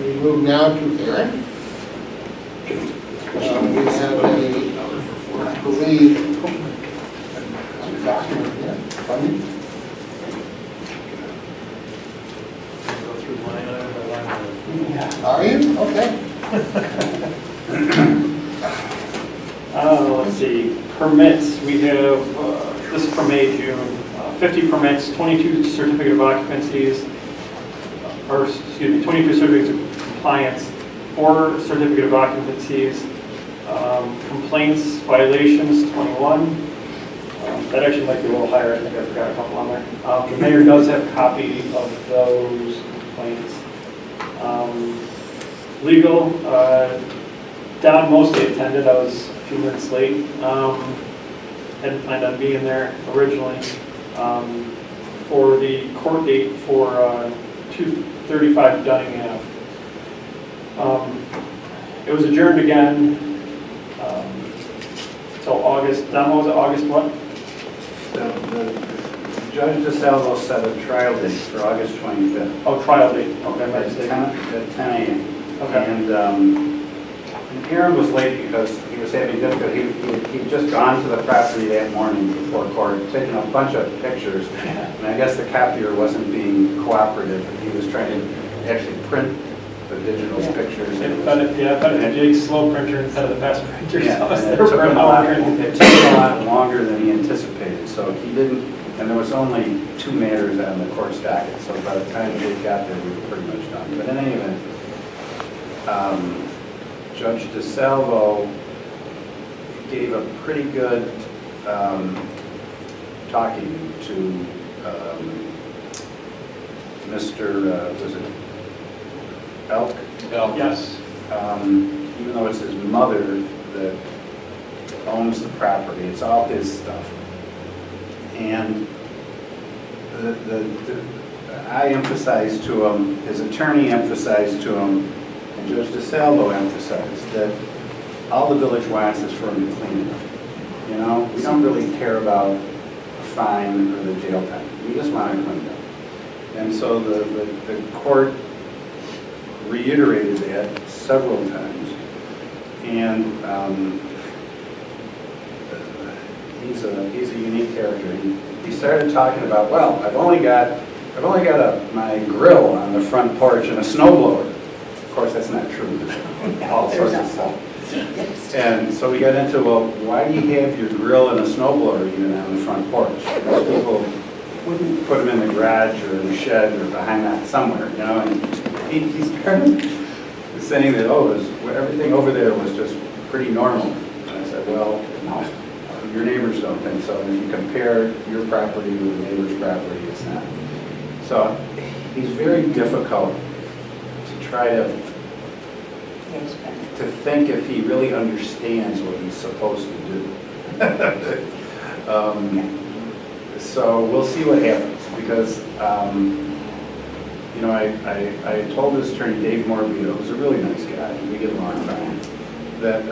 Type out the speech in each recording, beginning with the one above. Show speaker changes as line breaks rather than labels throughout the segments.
We move now to Aaron. We have I believe, document here, funding.
Go through line item by line item.
Are you? Okay.
Let's see, permits, we have, this is from May, June, 50 permits, 22 certificate of occupancies, or excuse me, 22 certificates of compliance, 4 certificate of occupancies, complaints, violations, 21. That actually might be a little higher, I think I forgot a couple on there. The mayor does have a copy of those complaints. Legal, Don mostly attended, I was a few minutes late. Hadn't planned on being there originally. For the court date for 235 Dunning Ave. It was adjourned again till August, Don, was it August what?
The Judge DeSalvo set a trial date for August 25th.
Oh, trial date, okay, my
At
mistake.
10 a.m.
Okay.
And Aaron was late because he was having difficulty. He'd just gone to the property that morning before court, taken a bunch of pictures, and I guess the copier wasn't being cooperative. He was trying to actually print the digital pictures.
But it's a big slow printer instead of the fast printer.
Yeah,
So
and
they're
it took him
printing
it took him a lot longer than he anticipated, so he didn't, and there was only 2 matters on the court's docket, so by the time he got there, we were pretty much done. But in any event, Judge DeSalvo gave a pretty good talking to Mr. Was it Elk?
Yes.
Even though it's his mother that owns the property, it's all his stuff. And I emphasized to him, his attorney emphasized to him, and Judge DeSalvo emphasized that all the village wants is for him to clean it up. You know, we don't really care about a fine or the jail time. We just want to clean it up. And so the court reiterated that several times. And he's a unique character. He started talking about, well, I've only got my grill on the front porch and a snowblower. Of course, that's not true. All sorts of stuff. And so we got into, well, why do you have your grill and a snowblower even on the front porch? Most people wouldn't put them in the garage or in the shed or behind that somewhere, you know. And he started saying that, oh, everything over there was just pretty normal. And I said, well, no, your neighbors don't think so. And if you compare your property with the neighbor's property, it's not. So he's very difficult to try to think if he really understands what he's supposed to do. So we'll see what happens, because you know, I told this attorney, Dave Morbido, who's a really nice guy, we get along fine, that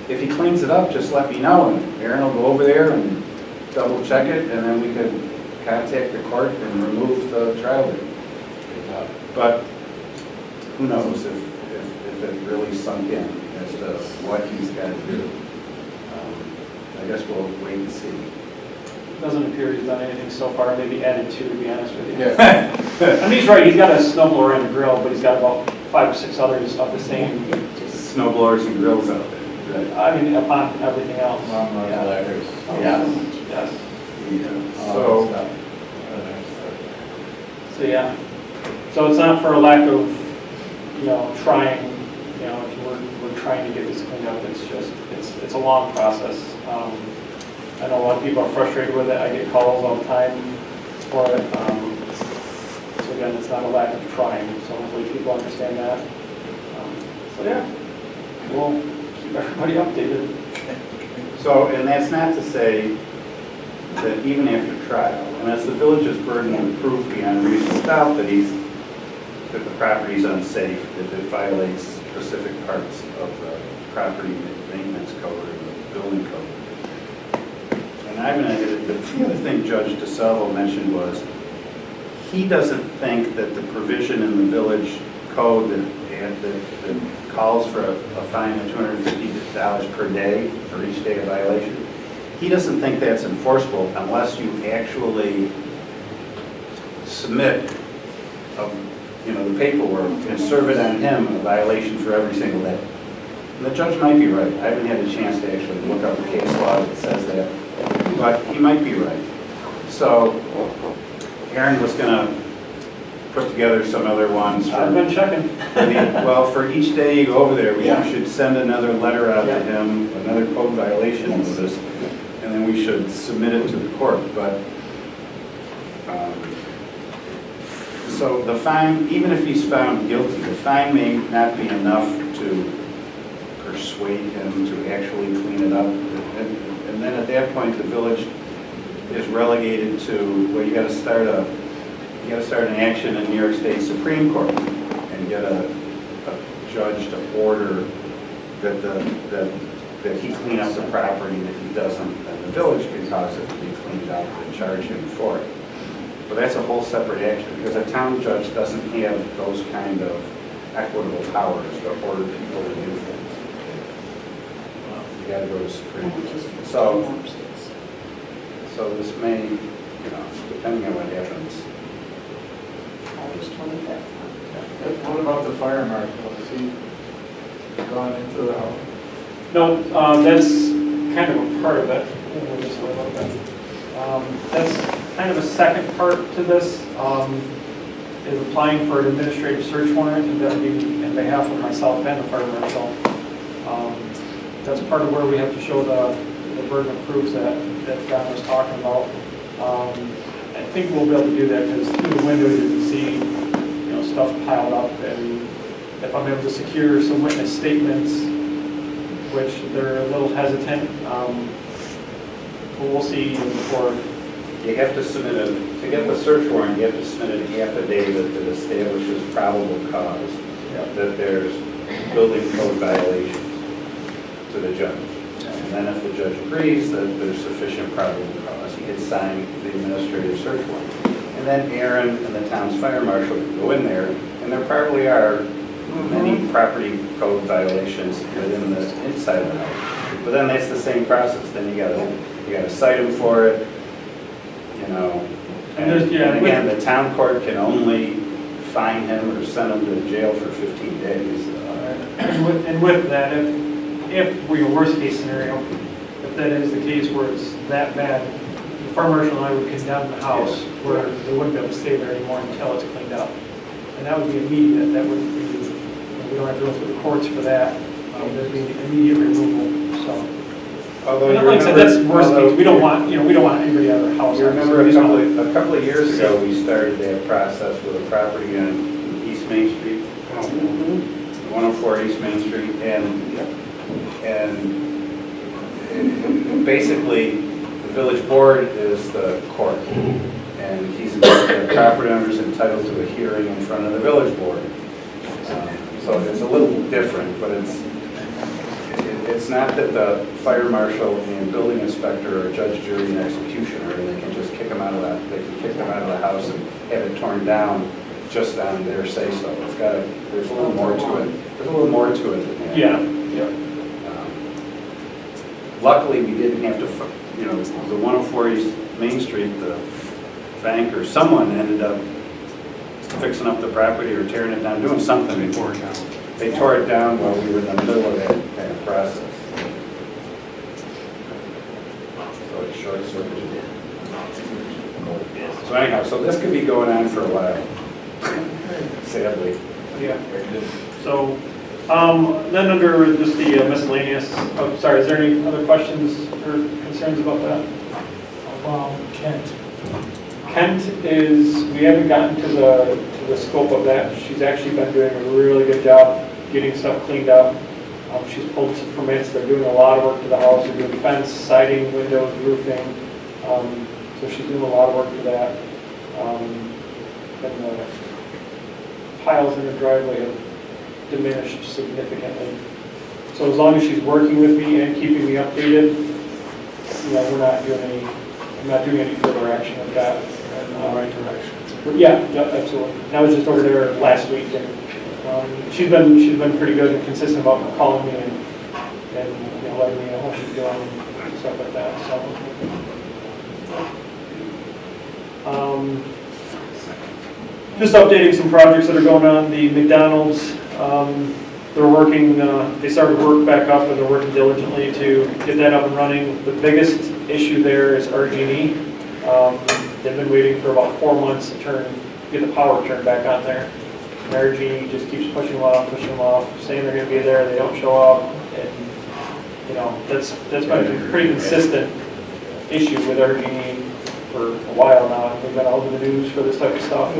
if he cleans it up, just let me know, and Aaron will go over there and double check it, and then we could contact the court and remove the trial date. But who knows if it really sunk in as to what he's got to do. I guess we'll wait and see.
Doesn't appear he's done anything so far, maybe added 2 to be honest with you.
Yeah.
I mean, he's right, he's got a snowblower and a grill, but he's got about 5 or 6 others of the same.
Snowblowers and grills out there. Right?
I mean, upon everything else. Yes. So yeah. So it's not for a lack of, you know, trying. You know, we're trying to get this cleaned up. It's just it's a long process. I know a lot of people are frustrated with it. I get calls all the time for it. So again, it's not a lack of trying. So hopefully people understand that. So yeah, we'll keep everybody updated.
So, and that's not to say that even after trial, and it's the village's burden to prove beyond reasonable doubt that the property is unsafe, that it violates specific parts of the property maintenance code or the building code. And the other thing Judge DeSalvo mentioned was he doesn't think that the provision in the village code that that calls for a fine of $250 per day for each day of violation. He doesn't think that's enforceable unless you actually submit, the paperwork and serve it on him, a violation for every single day. And the judge might be right. I haven't had a chance to actually look up the case law that says that, but he might be right. So Aaron was going to put together some other ones.
I've been checking.
For each day you go over there, we should send another letter out to him, another code violation notice, and then we should submit it to the court. But so the fine, even if he's found guilty, the fine may not be enough to persuade him to actually clean it up. And then at that point, the village is relegated to, well, you got to start an action in New York State Supreme Court and get a judge to order that he clean up the property, and if he doesn't, then the village can cause it to be cleaned up and charge him for it. But that's a whole separate action, because a town judge doesn't have those kind of equitable powers to order people to do things. You got to go to Supreme Court. So this may, depending on what happens.
August 25th.
What about the fire marshal? Has he gone into the house?
No, that's kind of a part of it. We'll just wait a little bit. That's kind of a second part to this, is applying for an administrative search warrant, and that would be in behalf of myself and the fire marshal. That's part of where we have to show the burden of proof that John was talking about. I think we'll be able to do that because through the window you can see, stuff piled up, and if I'm able to secure some witness statements, which they're a little hesitant, we'll see before.
You have to submit to get the search warrant, you have to submit an affidavit that establishes probable cause that there's building code violations to the judge. And then if the judge agrees that there's sufficient probable cause, he can sign the administrative search warrant. And then Aaron and the town's fire marshal can go in there, and there probably are many property code violations within the inside of the house. But then that's the same process. Then you gotta cite him for it, And again, the town court can only fine him or send him to jail for 15 days.
And with that, if we, worst case scenario, if that is the case where it's that bad, the fire marshal and I would condemn the house where they wouldn't be able to stay there anymore until it's cleaned up. And that would be immediate. That would be, we don't have to go through the courts for that. There'd be immediate removal. So,
Although
like I said, that's worst case. We don't want anybody out of their house.
You remember a couple of years ago, we started that process with a property on East Main Street, 104 East Main Street, and basically the village board is the court, and the property owner is entitled to a hearing in front of the village board. So it's a little different, but it's not that the fire marshal and building inspector or judge, jury, and executioner, and they can just kick them out of the house and have it torn down just on their say-so. There's a little more to it. There's a little more to it than that.
Yeah.
Luckily, we didn't have to, the 104 East Main Street, the bank or someone ended up fixing up the property or tearing it down, doing something. They tore it down. They tore it down while we were in the middle of that kind of process. So it's short-circuited. So anyhow, so this could be going on for a while, sadly.
Yeah. So, then under just the miscellaneous, is there any other questions or concerns about that?
Kent.
Kent is, we haven't gotten to the scope of that. She's actually been doing a really good job getting stuff cleaned up. She's pulled some permits. They're doing a lot of work to the house. They're doing fence, siding, windows, roofing. So she's doing a lot of work to that. And the piles in the driveway have diminished significantly. So as long as she's working with me and keeping me updated, I'm not doing any further action with that.
In the right direction.
Yeah, absolutely. And I was just over there last week, and She's been pretty good and consistent about calling me and letting me know how she's doing and stuff like that. So, just updating some projects that are going on. The McDonald's, they're working. They started work back up and they're working diligently to get that up and running. The biggest issue there is RG&E. They've been waiting for about 4 months to get the power turned back on there. And RG&E just keeps pushing them off, saying they're going to be there, they don't show up, and that's been a pretty consistent issue with RG&E for a while now. We've been all over the news for this type of stuff.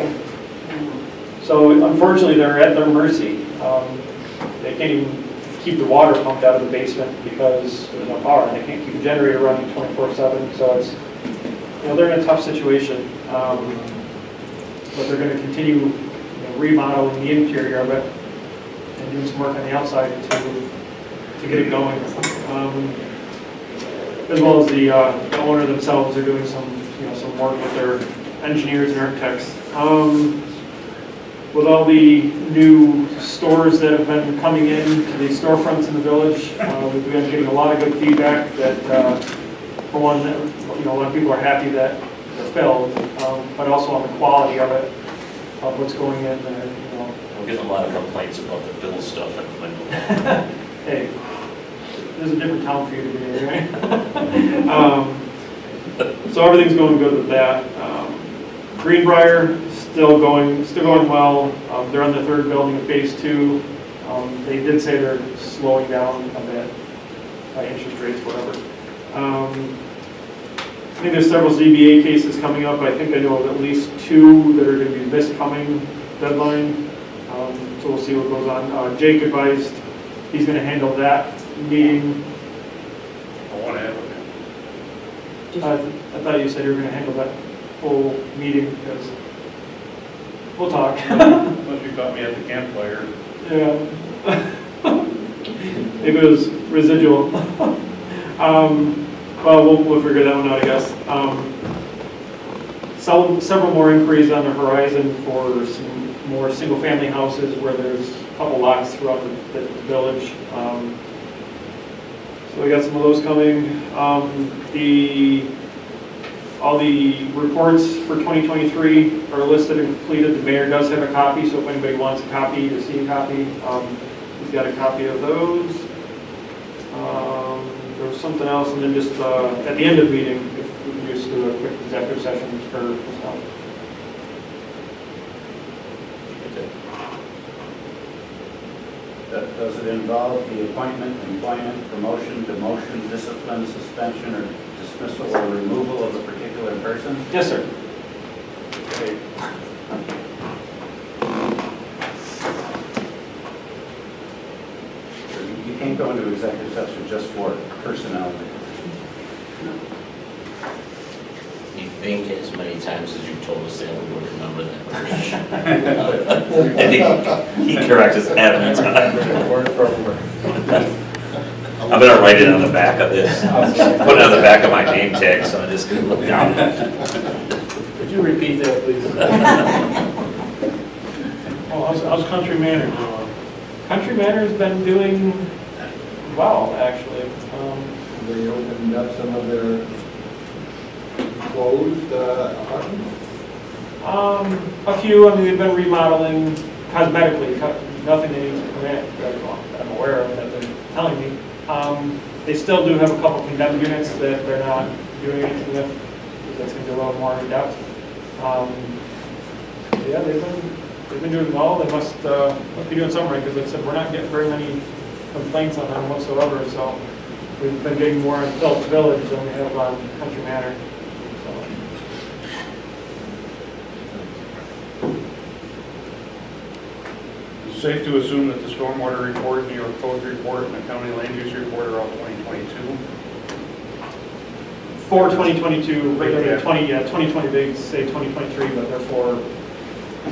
So unfortunately, they're at their mercy. They can't even keep the water pumped out of the basement because there's no power, and they can't keep the generator running 24/7. So it's they're in a tough situation, but they're going to continue remodeling the interior of it and doing some work on the outside to get it going. As well as the owner themselves are doing some work with their engineers and architects. With all the new stores that have been coming in to the storefronts in the village, we've been getting a lot of good feedback that, for one, a lot of people are happy that they're filled, but also on the quality of it, of what's going in there.
We're getting a lot of complaints about the bill stuff at the window.
Hey, there's a different town for you to be in, right? So everything's going good with that. Greenbrier, still going well. They're on the third building of phase 2. They did say they're slowing down a bit by interest rates, whatever. I think there's several ZBA cases coming up. I think I know of at least 2 that are going to be this coming deadline. So we'll see what goes on. Jake advised he's going to handle that meeting.
I want to have it.
I thought you said you were going to handle that whole meeting because we'll talk.
Unless you caught me at the campfire.
Yeah. Maybe it was residual. Well, we'll figure that one out, I guess. Several more inquiries on the horizon for some more single-family houses where there's a couple lots throughout the village. So we got some of those coming. All the reports for 2023 are listed and completed. The mayor does have a copy, so if anybody wants a copy to see a copy, he's got a copy of those. There was something else, and then just at the end of the meeting, if we can just do a quick executive session for stuff.
Does it involve the appointment, employment, promotion, demotion, discipline, suspension, or dismissal or removal of a particular person?
Yes, sir.
Okay. You can't go into executive session just for personnel.
You think as many times as you told us that we would remember that person. And he corrects us every time.
Word for word.
I'm gonna write it on the back of this, put it on the back of my name tag, so I'm just gonna look down.
Could you repeat that, please?
How's Country Manor doing? Country Manor has been doing well, actually.
They opened up some of their closed apartments?
A few. I mean, they've been remodeling cosmetically. Nothing they need to commit that I'm aware of that they're telling me. They still do have a couple condemned units that they're not doing anything with. That's going to be a little more in depth. Yeah, they've been doing well. They must be doing something right because, like I said, we're not getting very many complaints on them whatsoever. So we've been getting more on Phillips Village than we have on Country Manor.
Is it safe to assume that the stormwater report, New York Codes report, and the county land use report are all 2022?
For 2022, regular 2020, they say 2023, but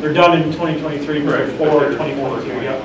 they're done in 2023, but they're for 2022, yeah.